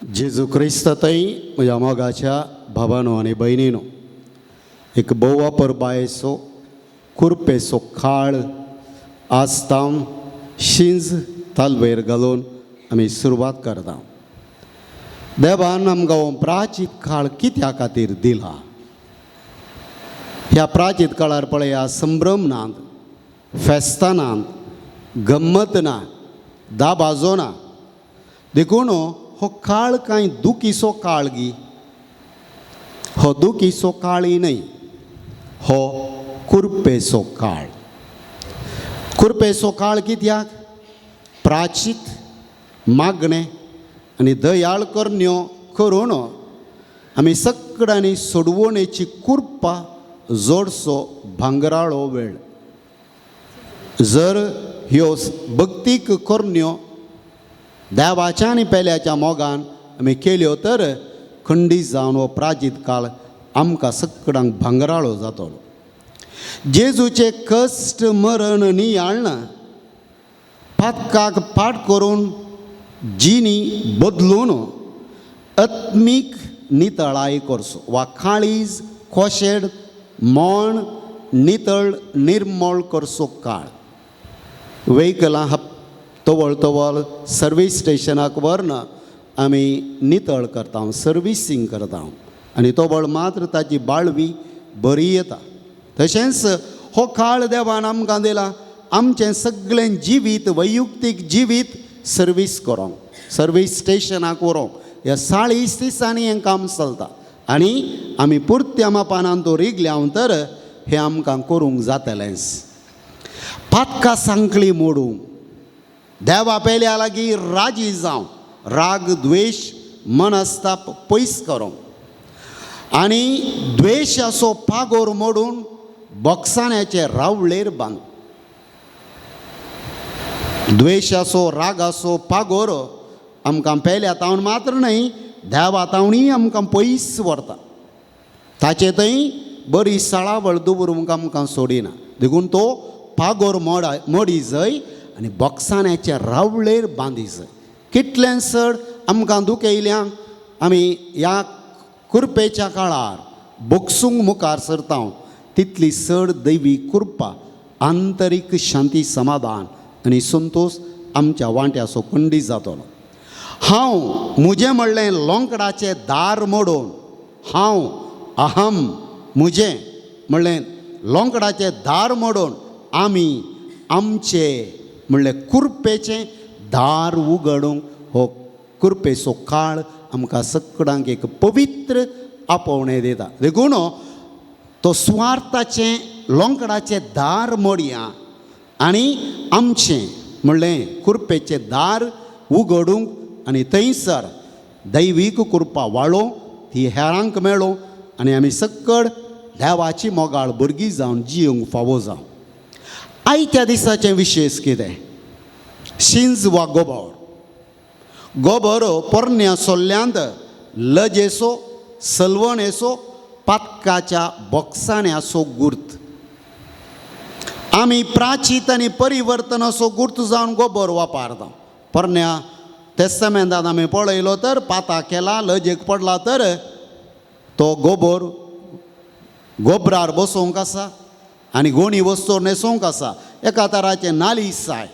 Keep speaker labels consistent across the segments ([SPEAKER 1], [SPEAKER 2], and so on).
[SPEAKER 1] जेजू क्रिस्तातय म्हज्या मोगाच्या भावानो आनी भयणीनो, एक बोवापर बायेचो कुरपेचो काळ आस्ताम शिंज तालवेर घालून आमी सुरवात करता. देवान आमकां हो प्राचीत काळ कित्या खातीर दिला? ह्या प्राचीत काळार पळया, संभ्रम नात, फेस्तां नात, गम्मत ना, दाबाजो ना. देखून हो काळ कांय दुखीचो काळ गी. हो दुखीचो काळय न्हय, हो कुरपेचो काळ. कुरपेचो काळ कित्याक? प्राचीत मागणें आनी दयाळ करण्यो करून आमी सगळ्यांनी सोडवणेची कुरपा जोडचो भांगराळो वेळ. जर ह्यो भक्तीक करण्यो देवाच्या आनी पेल्याच्या मोगान आमी केल्यो तर खंडीत जावन हो प्राचीत काळ आमकां सगळ्यांक भांगराळो जातलो. जेजूचे कश्ट मरण नियाळना पातकाक पाट करून जिणी बदलून आत्मीक नितळाय करचो वा काळीज कोशेड मोण नितळ निर्मळ करचो काळ. वेहिकलां तवळ तवळ सर्वीस स्टेशनाक व्हरन आमी नितळ करता, सर्विसींग करता आनी तवळ मात्र ताची बाळवी बरी येता. तशेंच हो काळ देवान आमकां दिला आमचें सगळें जिवीत, वैयक्तीक जिवीत सर्वीस करूंक, सर्वीस स्टेशनाक व्हरोंक. ह्या 40 दिसांनी हें काम चलता आनी आमी पुर्त्या मापानान तो रिगल्याव तर हें आमकां करूंक जातलेंच. पातकां सांकळी मोडूंक, देवा पेल्या लागीं राजी जावं, राग द्वेश मनस्ताप पयस करूंक आनी द्वेशाचो पागोर मोडून बोगसाण्याचे रावळेर बांद. द्वेशाचो रागाचो पागोर आमकां पेल्या तावन मात्र न्हय, देवा तावणीय आमकां पयस व्हरता. ताचे थंय बरी साळावळ दवरूंक आमकां सोडिना. देखून तो पागोर मोडी जंय आनी बोगसाण्याच्या रावळेर बांदी जंय. कितलें चड आमकां दुखयल्यांक आमी ह्या कुरपेच्या काळार बोगसूंक मुखार सरता, तितली चड दैवी कुरपा, आंतरीक शांती, समाधान आनी संतोश आमच्या वांट्याचो खंडीत जातलो. हांव म्हजें म्हणलें लोंकडाचें दार मोडून, हांव अहम म्हजें म्हणलें लोंकडाचें दार मोडून आमी आमचें म्हणलें कुरपेचें दार उगडूंक हो कुरपेचो काळ आमकां सगळ्यांक एक पवित्र आपोवणें दिता. देखून तो स्वार्थाचें लोंकडाचें दार मोडया आनी आमचें म्हणलें कुरपेचें दार उगडूंक आनी थंयसर दैवीक कुरपा वाळो ती हेरांक मेळो आनी आमी सकळ देवाची मोगाळ भुरगीं जावन जियोंक फावो जावं. आयच्या दिसाचें विशेश कितें? शिंज वा गोबोर. गोबोर पोरन्या सोल्ल्यांत लजेचो, सलवणेचो, पातकाच्या बोगसाण्याचो गुर्त. आमी प्राचीत आनी परिवर्तनाचो गुर्त जावन गोबोर वापरता. पोरन्या तेस्तामेंतांत आमी पळयलो तर पाता केला, लजेक पडला तर तो गोबोर गोबरार बसोवंक आसा आनी गोणी वस्तूर न्हेसोवंक आसा. एका तराचें नालीस जाय.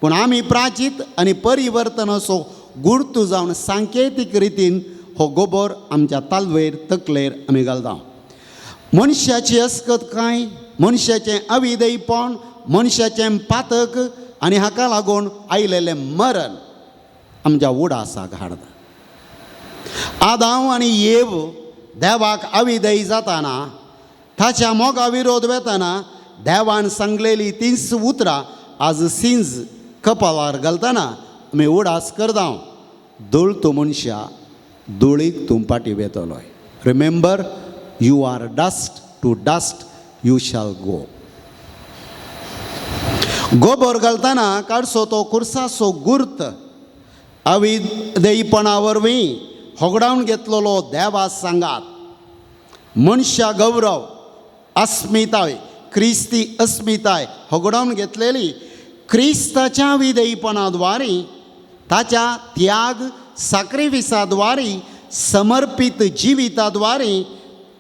[SPEAKER 1] पूण आमी प्राचीत आनी परिवर्तनाचो गुर्त जावन सांकेतीक रितीन हो गोबोर आमच्या तालवेर तकलेर आमी घालता. मनशाची अस्कत कांय, मनशाचें अविधेयपण, मनशाचें पातक आनी हाका लागून आयलेलें मरण आमच्या उडासाक हाडटा. आदाम आनी येव देवाक अविधेय जाताना, ताच्या मोगा विरोध वेताना देवान सांगलेली 3 उतरां आज सिंज कपाळार घालतना आमी उडास करता. धूळ तूं मनशा, धुळीक तूं पाटी वेतलोय. Remember, you are dust, to dust you shall go. गोबोर घालतना काडचो तो कुर्साचो गुर्त अविधेयपणा वरवीं होगडावन घेतलेलो देवा सांगात. मनशा गौरव, अस्मिताय, क्रिस्ती अस्मिताय होगडावन घेतलेली क्रिस्ताच्या विधेयपणाद्वारे ताच्या त्याग सॅक्रिफिसाद्वारे समर्पित जिविताद्वारे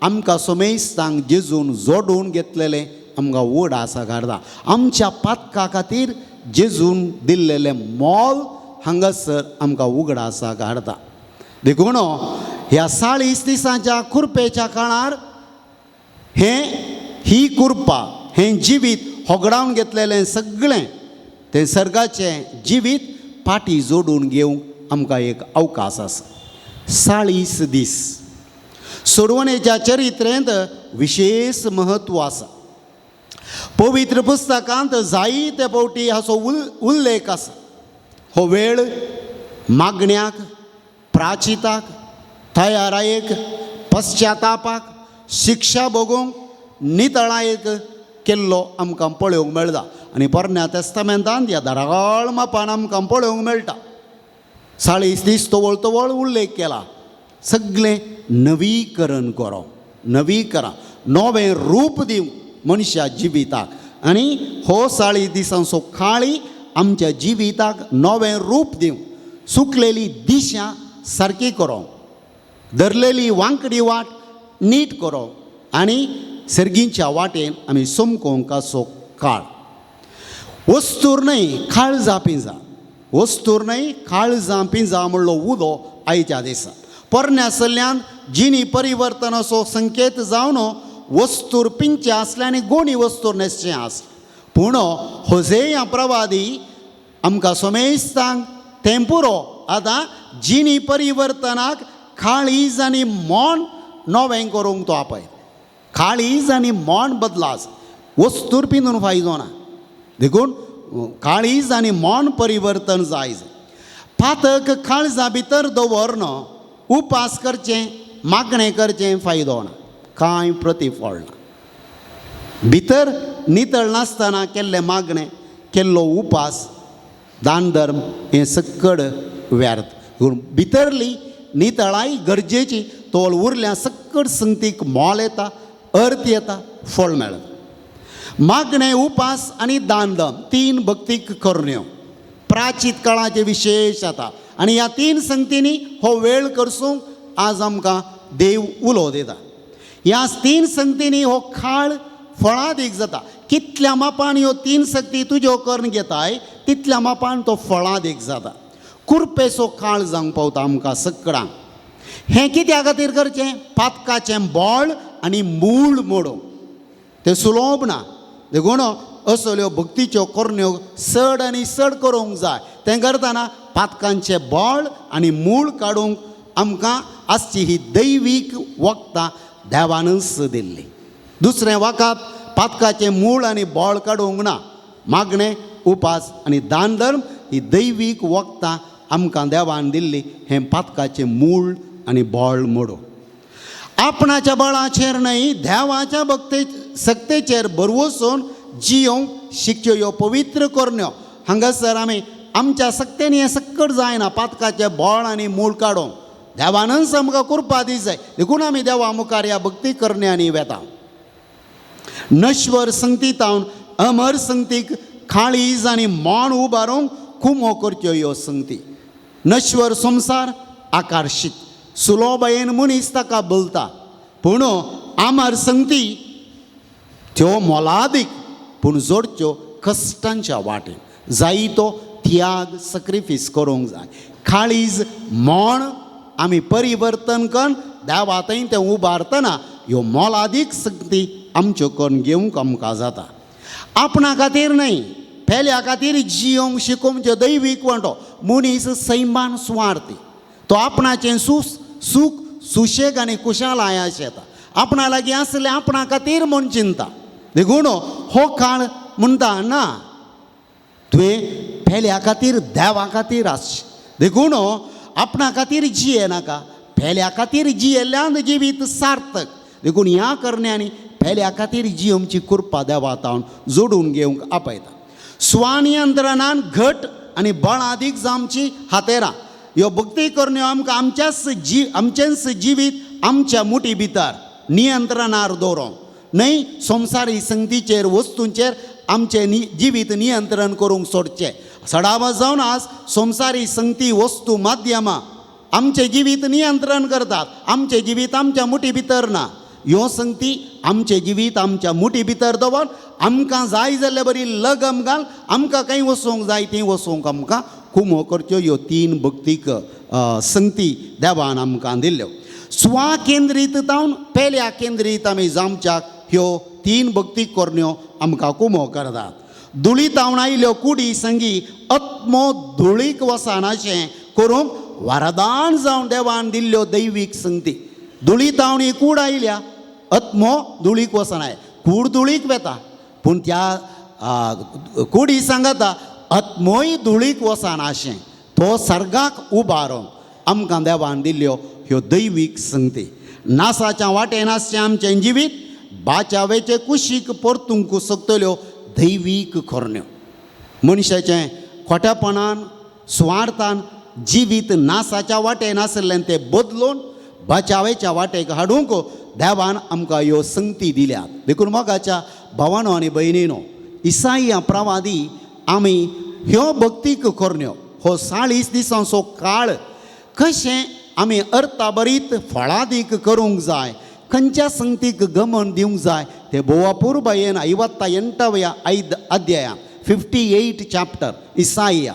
[SPEAKER 1] आमकां सोमेस्तांक जेजून जोडून घेतलेले आमकां वड आसा घारता. आमच्या पातका खातीर जेजून दिल्लेलें मोल हांगासर आमकां उगडासा घालता. देखून ह्या 40 दिसांच्या कुरपेच्या काळार ही कुरपा हें जिवीत होगडावन घेतलेलें सगळें तें सर्गाचें जिवीत पाटी जोडून घेवंक आमकां एक अवकाश आसा. 40 दीस सोडवणेच्या चरित्रेंत विशेष म्हत्व आसा. पवित्र पुस्तकांत जायते फावटी हाचो उल्लेख आसा. हो वेळ मागण्याक, प्राचिताक, तयारायेक, पश्चातापाक, शिक्षा भोगूंक, नितळायेक केल्लो आमकां पळोवंक मेळटा. आनी पोरन्या तेस्तामेंतांत ह्या धाराळ मापान आमकां पळोवंक मेळटा. 40 दीस तवळ उल्लेख केला. सगळें नवीकरण करप, नवीकरण, नवें रूप दिवंक मनशा जिविताक. आनी हो 40 दिसांचो काळी आमच्या जिविताक नवें रूप दिवंक, सुकलेली दिशा सारकी करप, धरलेली वांकडी वाट नीट करप आनी सर्गींच्या वाटेन आमी समकोवंकाचो काळ. वस्तूर न्हय काळजां पिंजा, वस्तूर न्हय काळजां पिंजा म्हणलो उलो आयच्या दिसा. पोरण्या सल्ल्यान जिणी परिवर्तनाचो संकेत जावन वस्तूर पिंचे आसले आनी गोणी वस्तूर नेसचें आसलें. पूण होसेया प्रवादी आमकां सोमेस्तांक तें पुरो आतां जिणी परिवर्तनाक काळीज आनी मोन नवें करूंक तो आपय. काळीज आनी मोन बदलास, वस्तूर पिंजून फायदो ना. देखून काळीज आनी मोन परिवर्तन जाय. पातक काळजा भितर दवरन उपास करचें, मागणें करचें फायदो ना, कांय प्रतिफळ ना. भितर नितळ नासतना केल्लें मागणें, केल्लो उपास, दान धर्म हें सकड व्यर्थ. भितरली नितळाय गरजेची, तोल उरल्या सकड संगतीक मोल येता, अर्थ येता, फळ मेळटा. मागणें, उपास आनी दान धर्म 3 भक्तीक करण्यो प्राचीत काळाचे विशेश जाता. आनी ह्या 3 संगतींनी हो वेळ करसूंक आज आमकां देव उलो दिता. ह्या 3 संगतींनी हो काळ फळादीक जाता. कितल्या मापान ह्यो 3 सक्ती तुज्यो करून घेताय तितल्या मापान तो फळादीक जाता. कुरपेचो काळ जावंक पावता आमकां सगळ्यांक. हें कित्या खातीर करचें? पातकाचें बोळ आनी मूळ मोडूंक. तें सुलभ ना. देखून असल्यो भक्तीच्यो करण्यो चड आनी चड करूंक जाय. तें करतना पातकांचें बोळ आनी मूळ काडूंक आमकां आसची ही दैवीक वखदां देवानच दिल्ली. दुसरें वखद पातकाचें मूळ आनी बोळ काडूंक ना. मागणें, उपास आनी दान धर्म ही दैवीक वखदां आमकां देवान दिल्ली. हें पातकाचें मूळ आनी बोळ मोडून आपणाच्या बळाचेर न्हय, देवाच्या सक्तेचेर भरवसून जियोंक शिकच्यो ह्यो पवित्र करण्यो. हांगासर आमी आमच्या सक्तेनी हें सकड जायना. पातकाचें बोळ आनी मूळ काडूंक देवानच आमकां कृपा दी जाय. देखून आमी देवा मुखार ह्या भक्ती करण्यांनी वेता. नश्वर संगतींतावन अमर संगतीक काळीज आनी मोन उबारूंक कुमो करच्यो ह्यो संगती. नश्वर संवसार आकर्शीत, सुलभयेन मनीस ताका बोलता. पूण अमर संगती त्यो मोलादीक पूण जोडच्यो कश्टांच्या वाटेन. जाय तो त्याग, सॅक्रिफीस करूंक जाय. काळीज, मोण आमी परिवर्तन करून देवा थंय तें उबारतना ह्यो मोलादीक संगती आमच्यो करून घेवंक आमकां जाता. आपणा खातीर न्हय, फेल्या खातीर जियोंक शिकोवचे दैवीक वांटो. मनीस सैमान सुवार्थी. तो आपणाचें सूख, सुशेग आनी कुशालाय आशेता. आपणा लागीं आसलें आपणा खातीर म्हूण चिंता. देखून हो काळ म्हणटा ना, तुवें फेल्या खातीर देवा खातीर आस. देखून आपणा खातीर जिये नाका, फेल्या खातीर जियेल्ल्यान जिवीत सार्थक. देखून ह्या करण्यांनी फेल्या खातीर जियोवची कृपा देवातावन जोडून घेवंक आपयता. स्वानियंत्रणान घट आनी बळादीक जावची हातेरां ह्यो भक्ती करण्यो आमकां आमचेंच जिवीत आमच्या मुठी भितर नियंत्रणार दवरूंक न्हय. संवसारी संगतीचेर, वस्तूंचेर आमचें जिवीत नियंत्रण करूंक सोडचें. सडावत जावन आज संवसारी संगती, वस्तू, माध्यमां आमचे जिवीत नियंत्रण करतात. आमचे जिवीत आमच्या मुठी भितर ना. ह्यो संगती आमचे जिवीत आमच्या मुठी भितर दवर आमकां जाय जाल्यार बरी लगम घाल, आमकां खंय वचोंक जाय थंय वचोंक आमकां कुमो करच्यो. ह्यो 3 भक्तीक संगती देवान आमकां दिल्ल्यो. स्वा केंद्रीततावन पेल्या केंद्रीत आमी जावच्याक ह्यो 3 भक्ती करण्यो आमकां कुमो करतात. धुळीतावन आयल्यो कुडी संगी आत्मो धुळीक वचनाशें करूंक वरदान जावन देवान दिल्ल्यो दैवीक संगती. धुळीतावन ही कूड आयल्या, आत्मो धुळीक वचनाय. कूड धुळीक वेता पूण त्या कुडी सांगता आत्मोय धुळीक वचनाशें. तो सर्गाक उबारोंक आमकां देवान दिल्ल्यो ह्यो दैवीक संगती. नासाच्या वाटेन आसचें आमचें जिवीत बाचावेचे कुशीक परतूंक शकतल्यो दैवीक खोर्ण्यो. मनशाचें खोटेपणान सुवार्थान जिवीत नासाच्या वाटेन आसलें तें बदलून बाचावेच्या वाटेक हाडूंक देवान आमकां ह्यो संगती दिल्यात. देखून मोगाच्या भावांनो आनी भयणीनो, इसाया प्रवादी आमी ह्यो भक्तीक खोर्ण्यो हो 40 दिसांचो काळ कशें आमी अर्थाबरीत फळादीक करूंक जाय, खंयच्या संगतीक गमन दिवंक जाय ते बोवापूर बायेन 58व्या अध्यायान 58 चॅप्टर इसाया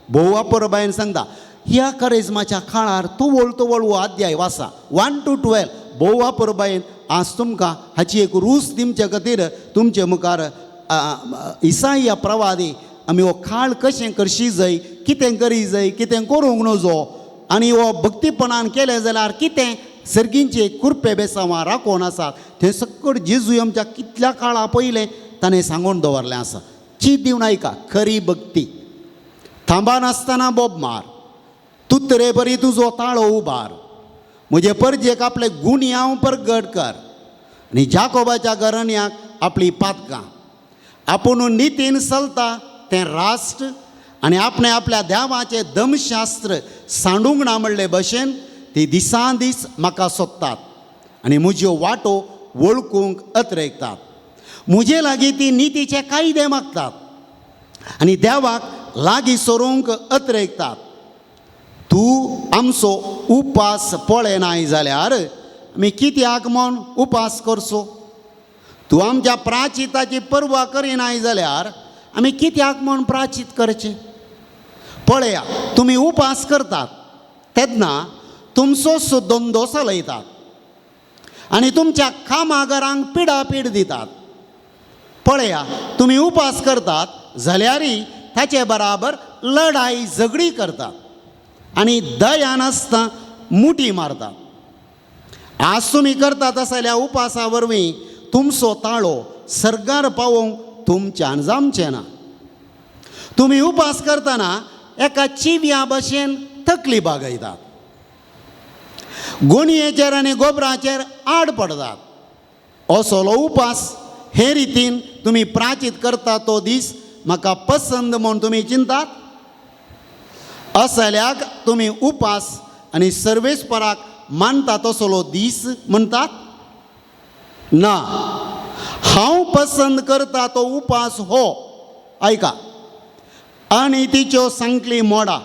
[SPEAKER 1] बोवापूर बायेन सांगता. ह्या करेजमाच्या काळार तवळ तवळ हो अध्याय वाचा 1 to 12. बोवापूर बायेन आज तुमकां हाची एक रूच दिवचे खातीर तुमचे मुखार इसाया प्रवादी आमी हो काळ कशें करची जाय, कितें करी जाय, कितें करूंक नजो, आनी हो भक्तीपणान केलें जाल्यार कितें सर्गींचे कुरपे बेसांवां राखोवन आसात तें सकट जेजू आमच्या कितल्या काळा पयलें ताणें सांगून दवरलें आसा. चीत दिवन आयका. खरी भक्ती. थांबानासतना बोब मार, तुत्रे बरी तुजो ताळो उबार, म्हजे परजेक आपले गुणी हांव परगट कर, आनी जाकोबाच्या घराण्याक आपली पातकां. आपूण नितीन चलता तें राष्ट्र आनी आपणें आपल्या देवाचें धमशास्त्र सांडूंक ना म्हणले भशेन ती दिसान दीस म्हाका सोदतात आनी म्हज्यो वाटो वळखूंक अत्रेकतात. म्हजे लागीं ती नितीचे कायदे मागतात आनी देवाक लागीं सरूंक अत्रेकतात. तूं आमचो उपास पळयनाय जाल्यार आमी कित्याक म्हूण उपास करचो? तूं आमच्या प्राचिताची पर्वा करिनाय जाल्यार आमी कित्याक म्हूण प्राचीत करचें? पळया, तुमी उपास करतात तेन्ना तुमचो धंदो चलयतात आनी तुमच्या कामागारांक पिडापीड दितात. पळया, तुमी उपास करतात जाल्यारय ताचे बराबर लढाई झगडी करतात आनी दया नासता मुठी मारतात. आज तुमी करतात आसल्या उपासा वरवीं तुमचो ताळो सर्गार पावोवंक तुमच्यान जमचें ना. तुमी उपास करतना एका चिव्या भशेन तकली बागयतात, गुणयेचेर आनी गोबराचेर आड पडतात. असलो उपास हे रितीन तुमी प्राचीत करता तो दीस म्हाका पसंद म्हूण तुमी चिंतात? असल्याक तुमी उपास आनी सर्वेस्पराक मानता तसलो दीस म्हणटात? ना, हांव पसंद करता तो उपास हो. ऐका, अनितीच्यो संकली मोडा,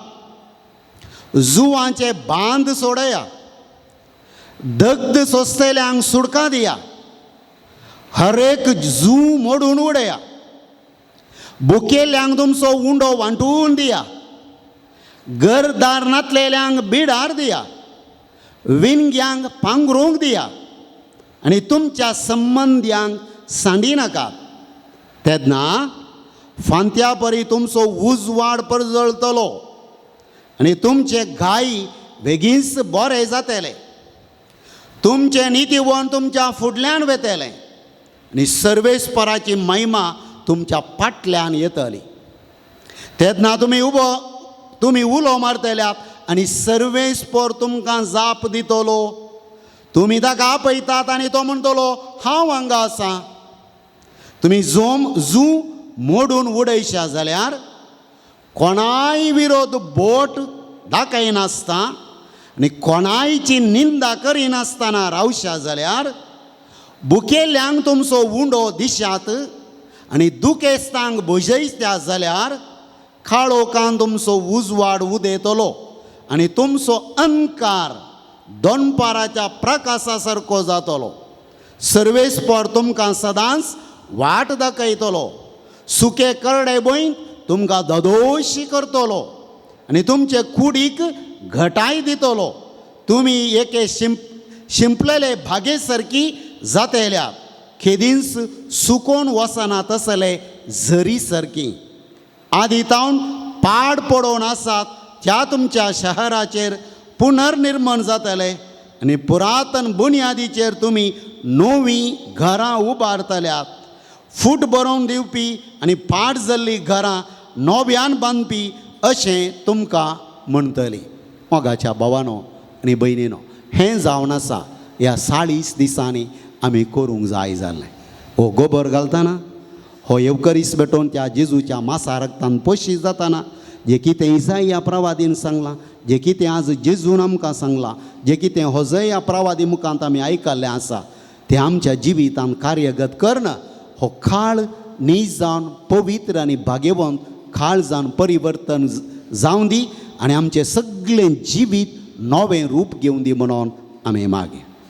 [SPEAKER 1] जुवांचे बांद सोडया, दग्ध सोंसतल्यांक सुडका दिया, हरेक जू मोडून उडया, भुकेल्यांक तुमचो उंडो वांटून दिया, घरदार नातलेल्यांक बिडार दिया, विणग्यांक पांघरूंक दिया आनी तुमच्या संबंद्यांक सांडी नाकात. तेन्ना फांत्या परी तुमचो उजवाड परजळटलो आनी तुमचे घाई बेगीनच बरें जातले. तुमचे नितीवन तुमच्या फुडल्यान वेतले आनी सर्वेस्पराची महिमा तुमच्या फाटल्यान येतली. तेन्ना तुमी उलो मारतल्यात आनी सर्वेस्पर तुमकां जाप दितलो. तुमी ताका आपयतात आनी तो म्हणटलो हांव हांगा आसां. तुमी जू मोडून उडयशा जाल्यार कोणाय विरोध बोट दाखयनासता आनी कोणायची निंदा करिनासतना रावशा जाल्यार भुकेल्यांक तुमचो उंडो दिशात आनी दुखेस्तांक भुजयत्या जाल्यार काळोखान तुमचो उजवाड उदेतलो आनी तुमचो अंकार दोनपाराच्या प्रकाशा सारको जातलो. सर्वेस्पर तुमकां सदांच वाट दाखयतलो. सुके करडे बळीन तुमकां दोदोशी करतलो आनी तुमचे कुडीक घटाय दितलो. तुमी एके शिंपलेले भागे सारकी जातल्यात, खेदींस सुकोवन वसना तसले झरी सारकी. आदितावन पाड पडोवन आसात त्या तुमच्या शहराचेर पुनर्निर्माण जातले आनी पुरातन बुनयादीचेर तुमी नवीं घरां उबारतल्यात. फूट बरोवन दिवपी आनी पाड जाल्लीं घरां नव्यान बांदपी अशें तुमकां म्हणटलीं. मोगाच्या भावानो आनी भयणीनो, हें जावन आसा ह्या 40 दिसांनी आमी करूंक जाय जाल्लें. हो गोबर घालतना, हो येवकरीस भेटोवन त्या जेजूच्या मासा रक्तान पयशी जाताना जें कितें इसाया प्रवादीन सांगलां, जें कितें आज जेजून आमकां सांगलां, जें कितें होजया प्रवादी मुखांत आमी आयकल्लें आसा, तें आमच्या जिवितान कार्यगत करना. हो खाळ नीज जावन पवित्र आनी भाग्यवंत खाळ जावन परिवर्तन जावं दी आनी आमचें सगळें जिवीत नवें रूप घेवन दी म्हणून आमी मागया.